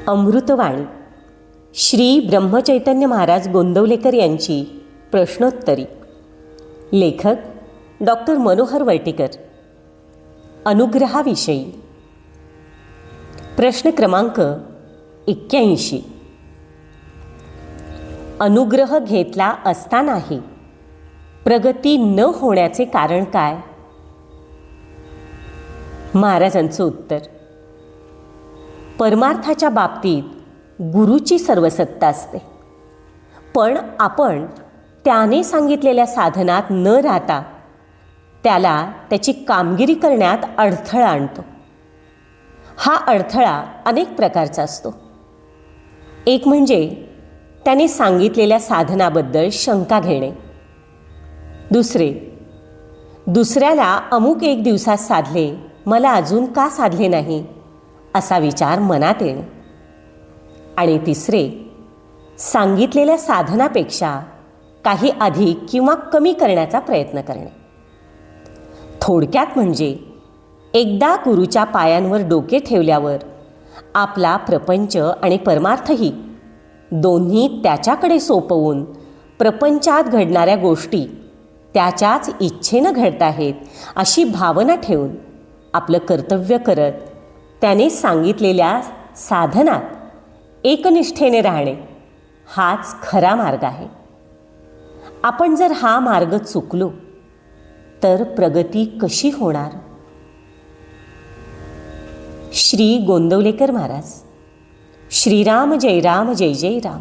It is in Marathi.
अमृतवाणी श्री ब्रह्मचैतन्य महाराज गोंदवलेकर यांची प्रश्नोत्तरी. लेखक डॉक्टर मनोहर वैटेकर. अनुग्रहाविषयी. प्रश्न क्रमांक 81. अनुग्रह घेतला असतानाही प्रगती न होण्याचे कारण काय? महाराजांचं उत्तर: परमार्थाच्या बाबतीत गुरुची सर्व सत्ता असते, पण आपण त्याने सांगितलेल्या साधनात न राहता त्याला त्याची कामगिरी करण्यात अडथळा आणतो. हा अडथळा अनेक प्रकारचा असतो. एक म्हणजे त्याने सांगितलेल्या साधनाबद्दल शंका घेणे. दुसऱ्याला अमुक एक दिवसात साधले, मला अजून का साधले नाही असा विचार मनात येणे. आणि तिसरे, सांगितलेल्या साधनापेक्षा काही अधिक किंवा कमी करण्याचा प्रयत्न करणे. थोडक्यात म्हणजे एकदा गुरुच्या पायांवर डोके ठेवल्यावर आपला प्रपंच आणि परमार्थही दोन्ही त्याच्याकडे सोपवून प्रपंचात घडणाऱ्या गोष्टी त्याच्याच इच्छेनं घडत आहेत अशी भावना ठेवून आपलं कर्तव्य करत त्याने सांगितलेल्या साधनात एकनिष्ठेने राहणे हाच खरा मार्ग आहे. आपण जर हा मार्ग चुकलो तर प्रगती कशी होणार? श्री गोंदवलेकर महाराज. श्रीराम जय राम, जय जय राम.